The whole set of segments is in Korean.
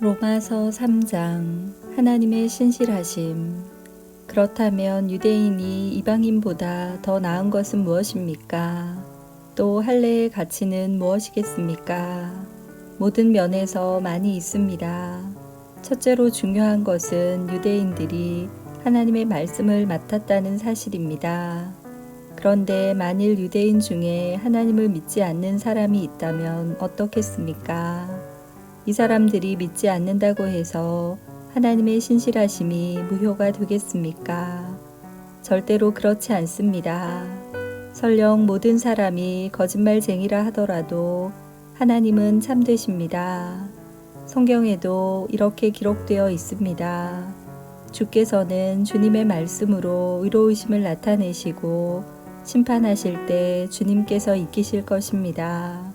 로마서 3장. 하나님의 신실하심. 그렇다면 유대인이 이방인보다 더 나은 것은 무엇입니까? 또 할례의 가치는 무엇이겠습니까? 모든 면에서 많이 있습니다. 첫째로 중요한 것은 유대인들이 하나님의 말씀을 맡았다는 사실입니다. 그런데 만일 유대인 중에 하나님을 믿지 않는 사람이 있다면 어떻겠습니까? 이 사람들이 믿지 않는다고 해서 하나님의 신실하심이 무효가 되겠습니까? 절대로 그렇지 않습니다. 설령 모든 사람이 거짓말쟁이라 하더라도 하나님은 참되십니다. 성경에도 이렇게 기록되어 있습니다. 주께서는 주님의 말씀으로 의로우심을 나타내시고 심판하실 때 주님께서 이기실 것입니다.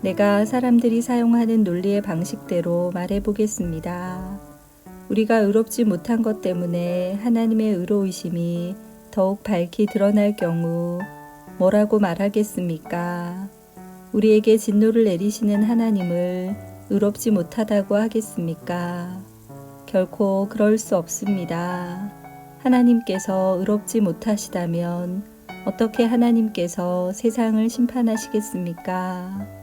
내가 사람들이 사용하는 논리의 방식대로 말해보겠습니다. 우리가 의롭지 못한 것 때문에 하나님의 의로우심이 더욱 밝히 드러날 경우 뭐라고 말하겠습니까? 우리에게 진노를 내리시는 하나님을 의롭지 못하다고 하겠습니까? 결코 그럴 수 없습니다. 하나님께서 의롭지 못하시다면 어떻게 하나님께서 세상을 심판하시겠습니까?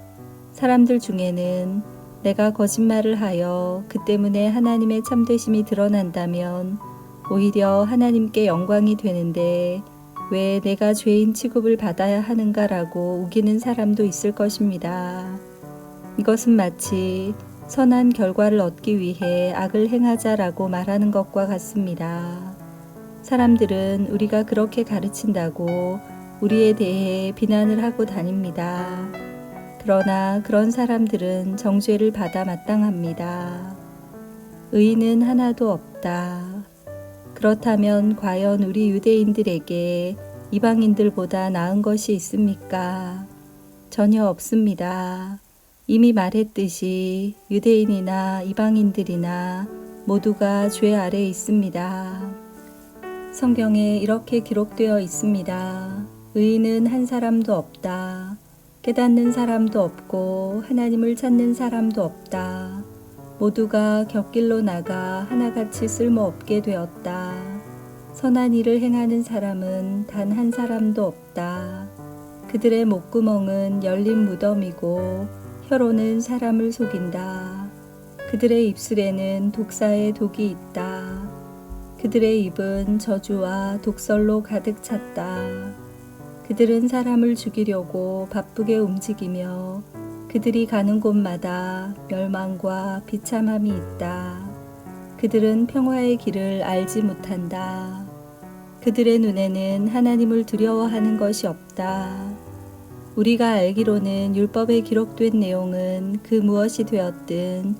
사람들 중에는 내가 거짓말을 하여 그 때문에 하나님의 참되심이 드러난다면 오히려 하나님께 영광이 되는데 왜 내가 죄인 취급을 받아야 하는가라고 우기는 사람도 있을 것입니다. 이것은 마치 선한 결과를 얻기 위해 악을 행하자라고 말하는 것과 같습니다. 사람들은 우리가 그렇게 가르친다고 우리에 대해 비난을 하고 다닙니다. 그러나 그런 사람들은 정죄를 받아 마땅합니다. 의인은 하나도 없다. 그렇다면 과연 우리 유대인들에게 이방인들보다 나은 것이 있습니까? 전혀 없습니다. 이미 말했듯이 유대인이나 이방인들이나 모두가 죄 아래에 있습니다. 성경에 이렇게 기록되어 있습니다. 의인은 한 사람도 없다. 깨닫는 사람도 없고 하나님을 찾는 사람도 없다. 모두가 곁길로 나가 하나같이 쓸모없게 되었다. 선한 일을 행하는 사람은 단 한 사람도 없다. 그들의 목구멍은 열린 무덤이고 혀로는 사람을 속인다. 그들의 입술에는 독사의 독이 있다. 그들의 입은 저주와 독설로 가득 찼다. 그들은 사람을 죽이려고 바쁘게 움직이며 그들이 가는 곳마다 멸망과 비참함이 있다. 그들은 평화의 길을 알지 못한다. 그들의 눈에는 하나님을 두려워하는 것이 없다. 우리가 알기로는 율법에 기록된 내용은 그 무엇이 되었든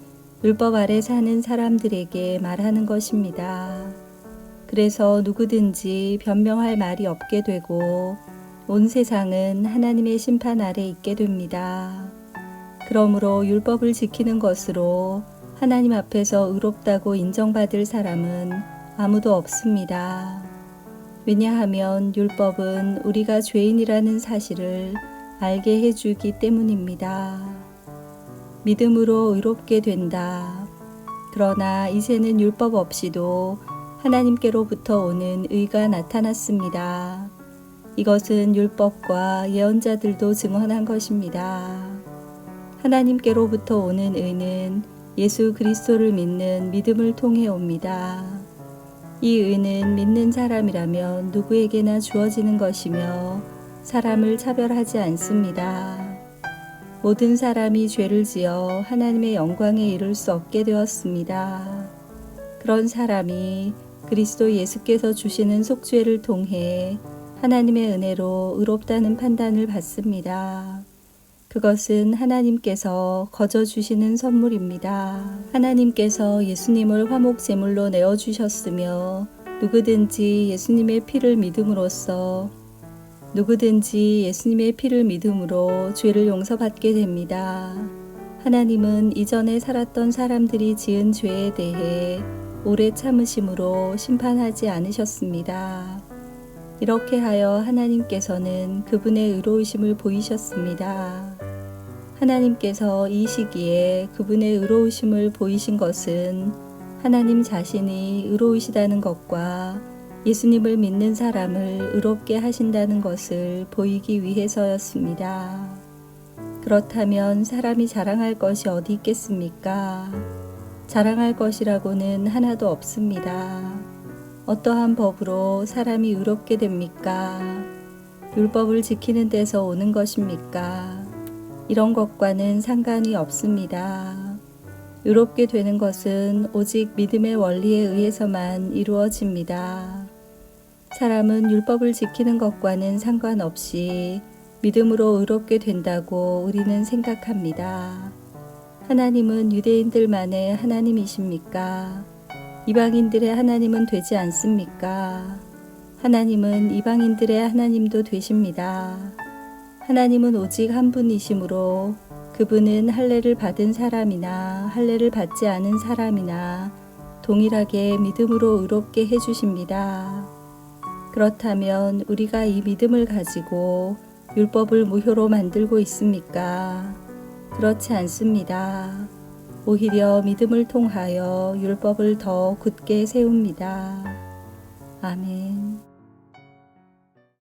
율법 아래 사는 사람들에게 말하는 것입니다. 그래서 누구든지 변명할 말이 없게 되고 온 세상은 하나님의 심판 아래 있게 됩니다. 그러므로 율법을 지키는 것으로 하나님 앞에서 의롭다고 인정받을 사람은 아무도 없습니다. 왜냐하면 율법은 우리가 죄인이라는 사실을 알게 해주기 때문입니다. 믿음으로 의롭게 된다. 그러나 이제는 율법 없이도 하나님께로부터 오는 의가 나타났습니다. 이것은 율법과 예언자들도 증언한 것입니다. 하나님께로부터 오는 의는 예수 그리스도를 믿는 믿음을 통해 옵니다. 이 의는 믿는 사람이라면 누구에게나 주어지는 것이며 사람을 차별하지 않습니다. 모든 사람이 죄를 지어 하나님의 영광에 이를 수 없게 되었습니다. 그런 사람이 그리스도 예수께서 주시는 속죄를 통해 하나님의 은혜로 의롭다는 판단을 받습니다. 그것은 하나님께서 거저 주시는 선물입니다. 하나님께서 예수님을 화목 제물로 내어주셨으며 누구든지 예수님의 피를 믿음으로 죄를 용서받게 됩니다. 하나님은 이전에 살았던 사람들이 지은 죄에 대해 오래 참으심으로 심판하지 않으셨습니다. 이렇게 하여 하나님께서는 그분의 의로우심을 보이셨습니다. 하나님께서 이 시기에 그분의 의로우심을 보이신 것은 하나님 자신이 의로우시다는 것과 예수님을 믿는 사람을 의롭게 하신다는 것을 보이기 위해서였습니다. 그렇다면 사람이 자랑할 것이 어디 있겠습니까? 자랑할 것이라고는 하나도 없습니다. 어떠한 법으로 사람이 의롭게 됩니까? 율법을 지키는 데서 오는 것입니까? 이런 것과는 상관이 없습니다. 의롭게 되는 것은 오직 믿음의 원리에 의해서만 이루어집니다. 사람은 율법을 지키는 것과는 상관없이 믿음으로 의롭게 된다고 우리는 생각합니다. 하나님은 유대인들만의 하나님이십니까? 이방인들의 하나님은 되지 않습니까? 하나님은 이방인들의 하나님도 되십니다. 하나님은 오직 한 분이시므로 그분은 할례를 받은 사람이나 할례를 받지 않은 사람이나 동일하게 믿음으로 의롭게 해주십니다. 그렇다면 우리가 이 믿음을 가지고 율법을 무효로 만들고 있습니까? 그렇지 않습니다. 오히려 믿음을 통하여 율법을 더 굳게 세웁니다. 아멘.